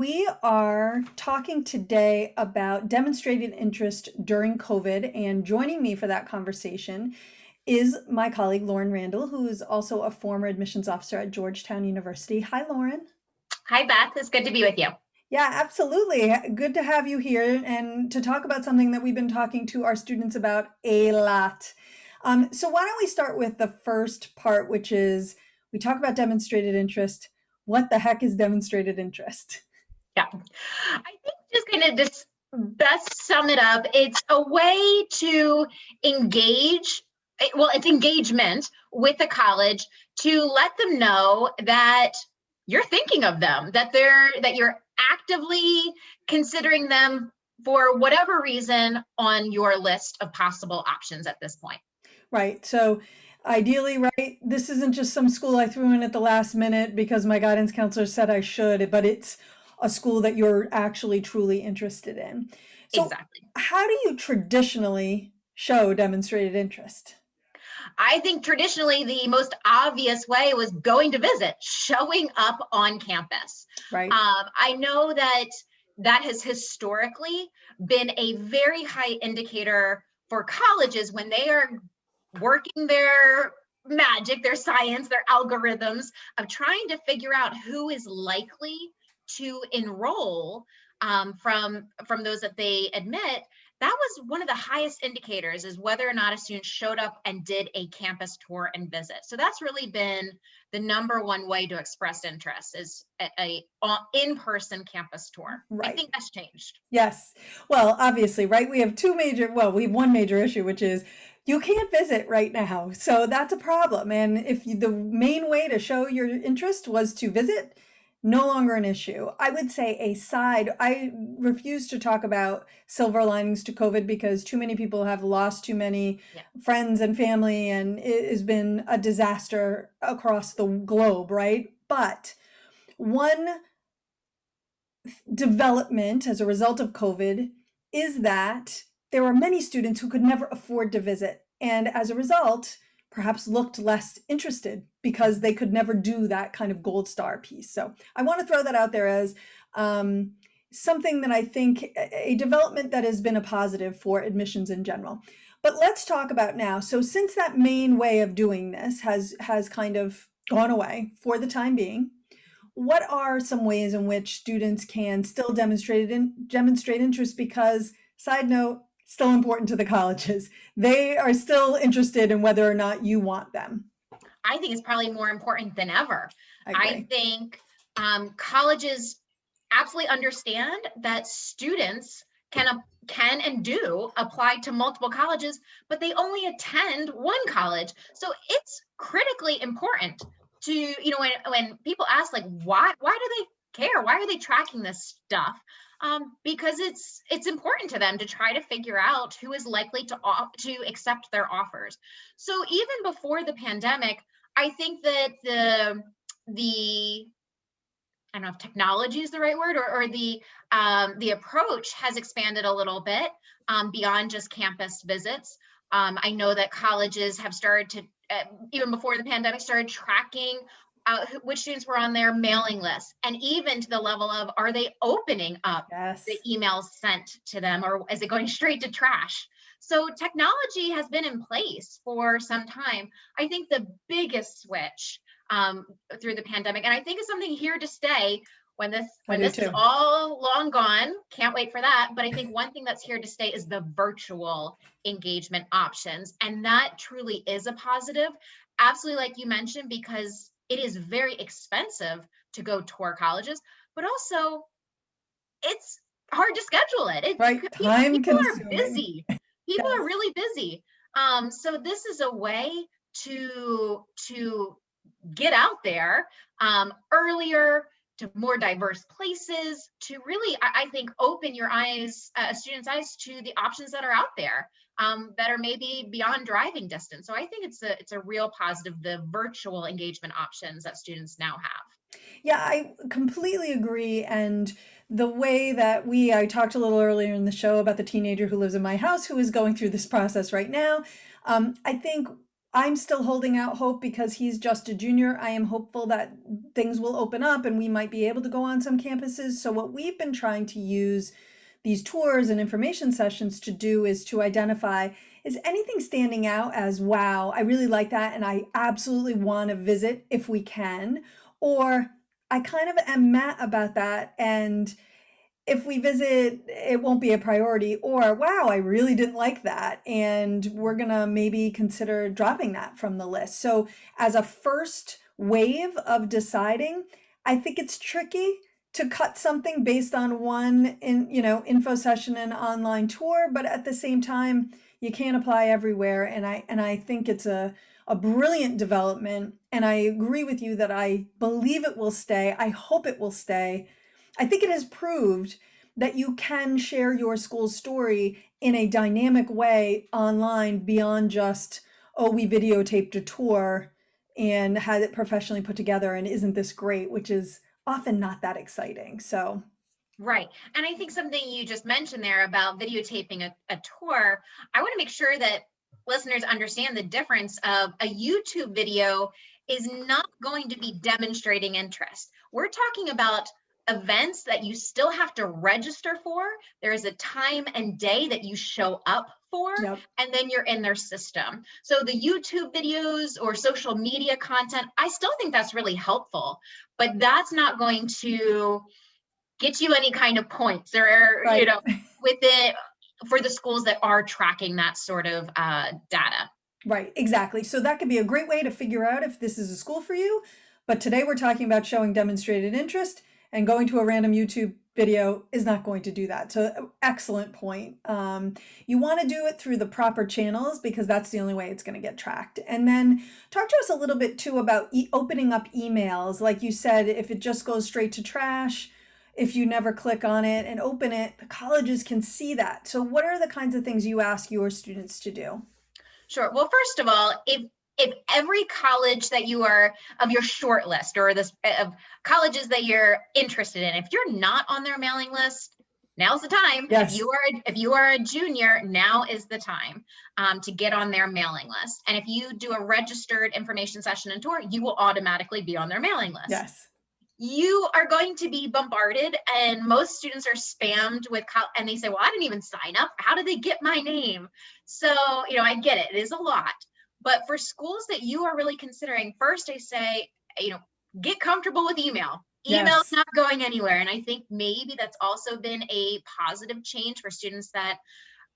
We are talking today about demonstrated interest during COVID, and joining me for that conversation is my colleague Lauren Randall, who is also a former admissions officer at Georgetown University. Hi, Lauren. Hi, Beth. It's good to be with you. Yeah, absolutely. Good to have you here and to talk about something that we've been talking to our students about a lot. So, why don't we start with the first part, which is we talk about demonstrated interest. What the heck is demonstrated interest? Yeah. I think just kind of just best sum it up. It's a way to engage, well, it's engagement with the college to let them know that you're thinking of them, that you're actively considering them for whatever reason on your list of possible options at this point. Right. So ideally, right, this isn't just some school I threw in at the last minute because my guidance counselor said I should, but it's a school that you're actually truly interested in. So, Exactly. how do you traditionally show demonstrated interest? I think traditionally the most obvious way was going to visit, showing up on campus. Right. I know that that has historically been a very high indicator for colleges when they are working their magic, their science, their algorithms of trying to figure out who is likely to enroll from those that they admit. That was one of the highest indicators, is whether or not a student showed up and did a campus tour and visit. So that's really been the number one way to express interest, is a in-person campus tour. I Right. think that's changed. Yes. Well, obviously, right? We have one major issue, which is you can't visit right now. So that's a problem. And if the main way to show your interest was to visit, no longer an issue. I would say I refuse to talk about silver linings to COVID because too many people have lost too many Yeah. friends and family, and it has been a disaster across the globe, right? But one development as a result of COVID is that there are many students who could never afford to visit. And as a result, perhaps looked less interested because they could never do that kind of gold star piece. So I want to throw that out there as something that I think a development that has been a positive for admissions in general. But let's talk about now. So since that main way of doing this has kind of gone away for the time being, what are some ways in which students can still demonstrate interest? Because, side note, still important to the colleges. They are still interested in whether or not you want them. I think it's probably more important than ever. I I agree. think colleges absolutely understand that students can and do apply to multiple colleges, but they only attend one college. So it's critically important to, when people ask, like, why do they care? Why are they tracking this stuff? Because it's important to them to try to figure out who is likely to accept their offers. So even before the pandemic, I think that the I don't know if technology is the right word, or the approach has expanded a little bit beyond just campus visits. I know that colleges have started to, even before the pandemic, started tracking which students were on their mailing list, and even to the level of, are they opening up the Yes. emails sent to them, or is it going straight to trash? So technology has been in place for some time. I think the biggest switch through the pandemic, and I think it's something here to stay when this I when do this is too. all long gone. Can't wait for that. But I think one thing that's here to stay is the virtual engagement options, and that truly is a positive. Absolutely, like you mentioned, because it is very expensive to go tour colleges, but also it's hard to schedule it. Right? Time People are consuming. busy. People are Yes. really busy. So this is a way to get out there earlier, to more diverse places, to really, I think, open your eyes, students' eyes, to the options that are out there, that are maybe beyond driving distance. So I think it's a real positive, the virtual engagement options that students now have. Yeah, I completely agree. And the way that I talked a little earlier in the show about the teenager who lives in my house who is going through this process right now. I think I'm still holding out hope because he's just a junior. I am hopeful that things will open up and we might be able to go on some campuses. So, what we've been trying to use these tours and information sessions to do is to identify, is anything standing out as, wow, I really like that and I absolutely want to visit if we can? Or I kind of am mad about that, and if we visit, it won't be a priority. Or, wow, I really didn't like that, and we're gonna maybe consider dropping that from the list. So, as a first wave of deciding, I think it's tricky to cut something based on one info session and online tour, but at the same time, you can't apply everywhere. And I think it's a brilliant development. And I agree with you that I believe it will stay. I hope it will stay. I think it has proved that you can share your school's story in a dynamic way online beyond just, oh, we videotaped a tour and had it professionally put together, and isn't this great, which is often not that exciting. So, Right. And I think something you just mentioned there about videotaping a tour, I want to make sure that listeners understand the difference of a YouTube video is not going to be demonstrating interest. We're talking about events that you still have to register for. There is a time and day that you show up for, yep, and then you're in their system. So the YouTube videos or social media content, I still think that's really helpful, but that's not going to get you any kind of points or, right. with it for the schools that are tracking that sort of data. Right, exactly. So that could be a great way to figure out if this is a school for you. But today we're talking about showing demonstrated interest, and going to a random YouTube video is not going to do that. So, excellent point. You want to do it through the proper channels because that's the only way it's going to get tracked. And then talk to us a little bit too about opening up emails. Like you said, if it just goes straight to trash, if you never click on it and open it, the colleges can see that. So, what are the kinds of things you ask your students to do? Sure. Well, first of all, if every college that you are of your short list or this of colleges that you're interested in, if you're not on their mailing list, now's the time. Yes. If you are a junior, now is the time to get on their mailing list. And if you do a registered information session and tour, you will automatically be on their mailing list. Yes. You are going to be bombarded, and most students are spammed with and they say, well, I didn't even sign up, how did they get my name? So I get it, it is a lot, but for schools that you are really considering, first I say, get comfortable with email. Email is not going anywhere, and I think maybe that's also been a positive change for students that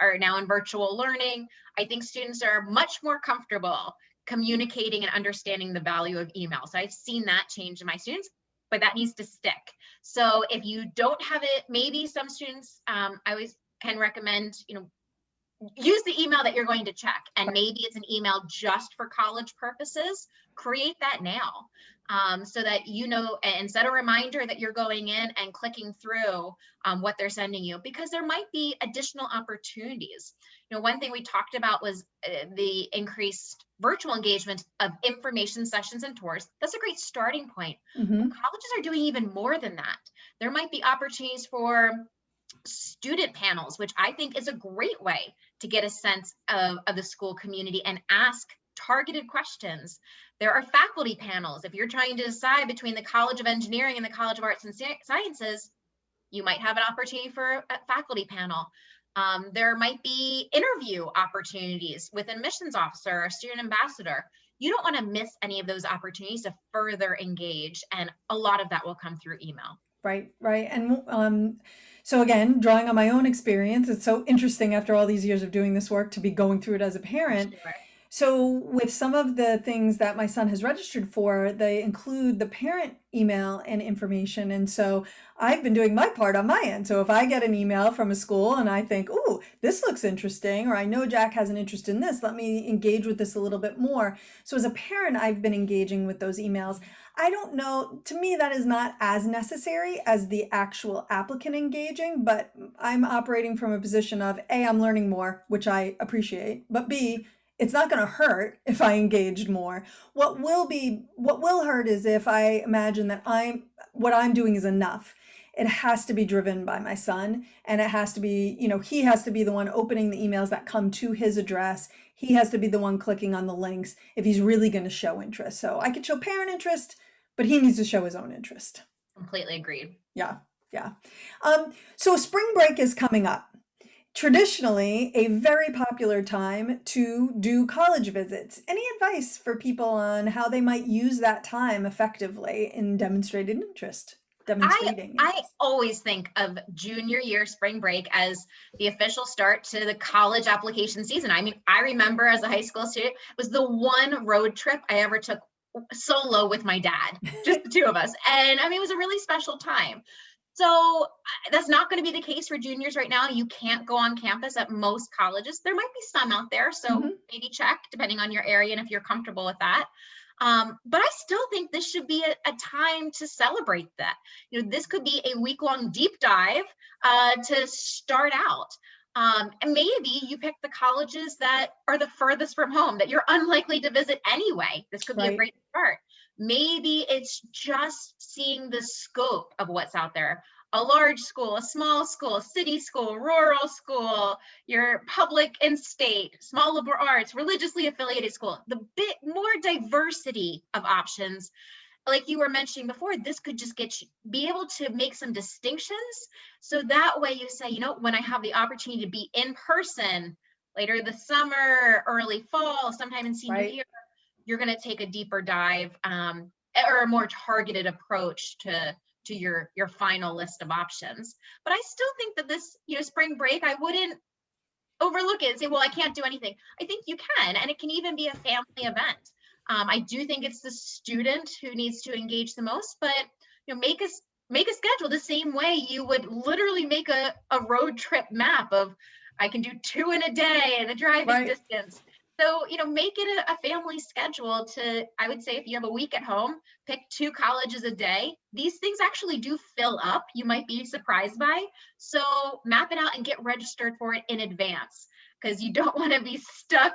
are now in virtual learning. I think students are much more comfortable communicating and understanding the value of email. So I've seen that change in my students, but that needs to stick. So if you don't have it, maybe some students, I always can recommend, use the email that you're going to check, and maybe it's an email just for college purposes. Create that now, so that and set a reminder that you're going in and clicking through what they're sending you, because there might be additional opportunities. One thing we talked about was the increased virtual engagement of information sessions and tours. That's a great starting point. Mm-hmm. Colleges are doing even more than that. There might be opportunities for student panels, which I think is a great way to get a sense of the school community and ask targeted questions. There are faculty panels. If you're trying to decide between the College of Engineering and the College of Arts and Sciences, you might have an opportunity for a faculty panel. There might be interview opportunities with an admissions officer or a student ambassador. You don't want to miss any of those opportunities to further engage, and a lot of that will come through email. Right. And so again, drawing on my own experience, it's so interesting after all these years of doing this work to be going through it as a parent. Sure. So with some of the things that my son has registered for, they include the parent email and information. And so I've been doing my part on my end. So if I get an email from a school and I think, oh, this looks interesting, or I know Jack has an interest in this, let me engage with this a little bit more. So as a parent, I've been engaging with those emails. I don't know, to me, that is not as necessary as the actual applicant engaging, but I'm operating from a position of A, I'm learning more, which I appreciate, but B, it's not going to hurt if I engaged more. What will hurt is if I imagine that what I'm doing is enough. it has to be driven by my son, and it has to be, he has to be the one opening the emails that come to his address. He has to be the one clicking on the links if he's really going to show interest. So I could show parent interest, but he needs to show his own interest. Completely agreed. Yeah, yeah. So spring break is coming up. Traditionally, a very popular time to do college visits. Any advice for people on how they might use that time effectively in demonstrating interest? I always think of junior year spring break as the official start to the college application season. I mean, I remember as a high school student, it was the one road trip I ever took solo with my dad, just the two of us. And I mean, it was a really special time. So that's not going to be the case for juniors right now. You can't go on campus at most colleges. There might be some out there, so maybe check depending on your area and if you're comfortable with that. But I still think this should be a time to celebrate that. This could be a week-long deep dive to start out. And maybe you pick the colleges that are the furthest from home that you're unlikely to visit anyway. This could be a great start. Maybe it's just seeing the scope of what's out there. A large school, a small school, city school, rural school, your public and state, small liberal arts, religiously affiliated school, the bit more diversity of options. Like you were mentioning before, this could just be able to make some distinctions. So that way you say, when I have the opportunity to be in person later this summer, early fall, sometime in senior year, you're going to take a deeper dive or a more targeted approach to your final list of options. But I still think that this, spring break, I wouldn't overlook it and say, well, I can't do anything. I think you can, and it can even be a family event. I do think it's the student who needs to engage the most, but make a schedule the same way you would literally make a road trip map of I can do 2 in a day and a driving distance. So, make it a family schedule to, I would say if you have a week at home, pick 2 colleges a day. These things actually do fill up. You might be surprised by. So map it out and get registered for it in advance because you don't want to be stuck,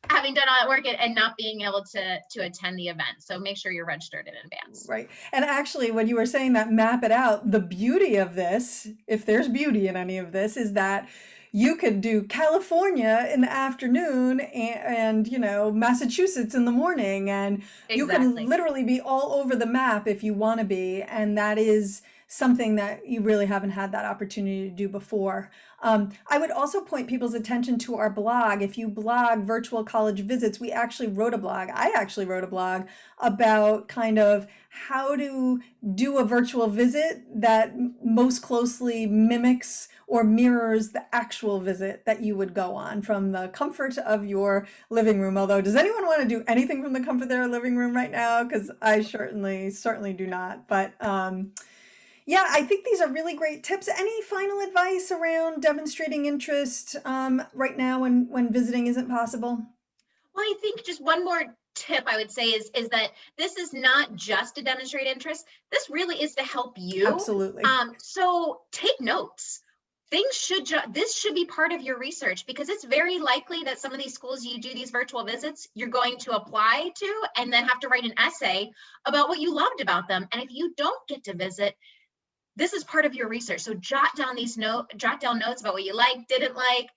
having done all that work and not being able to attend the event. So make sure you're registered in advance. Right. And actually, when you were saying that, map it out, the beauty of this, if there's beauty in any of this, is that you could do California in the afternoon and Massachusetts in the morning, and you can literally be all over the map if you want to be. And that is something that you really haven't had that opportunity to do before. I would also point people's attention to our blog. If you blog virtual college visits, we actually wrote a blog. I actually wrote a blog about kind of how to do a virtual visit that most closely mimics or mirrors the actual visit that you would go on from the comfort of your living room. Although, does anyone want to do anything from the comfort of their living room right now? Because I certainly do not. But yeah, I think these are really great tips. Any final advice around demonstrating interest right now when visiting isn't possible? Well, I think just one more tip I would say is that this is not just to demonstrate interest. This really is to help you. Absolutely. So take notes. This should be part of your research because it's very likely that some of these schools you do these virtual visits, you're going to apply to and then have to write an essay about what you loved about them. And if you don't get to visit, this is part of your research. So jot down notes about what you like, didn't like,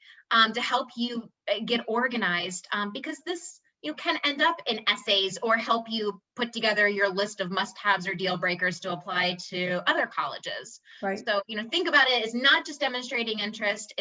to help you get organized, because this can end up in essays or help you put together your list of must-haves or deal breakers to apply to other colleges. Right. So, think about it as not just demonstrating interest,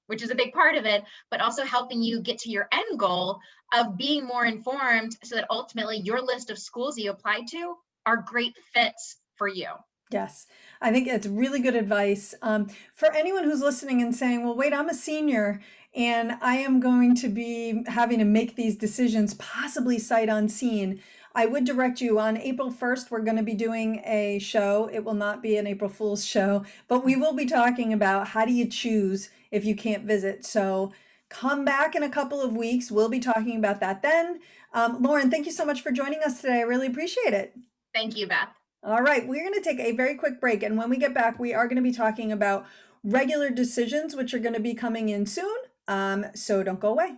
which is a big part of it, but also helping you get to your end goal of being more informed so that ultimately your list of schools you apply to are great fits for you. Yes, I think it's really good advice. For anyone who's listening and saying, well, wait, I'm a senior and I am going to be having to make these decisions, possibly sight unseen, I would direct you on April 1st, we're going to be doing a show. It will not be an April Fool's show, but we will be talking about how do you choose if you can't visit. So come back in a couple of weeks. We'll be talking about that then. Lauren, thank you so much for joining us today. I really appreciate it. Thank you, Beth. All right, we're going to take a very quick break. And when we get back, we are going to be talking about regular decisions, which are going to be coming in soon. So don't go away.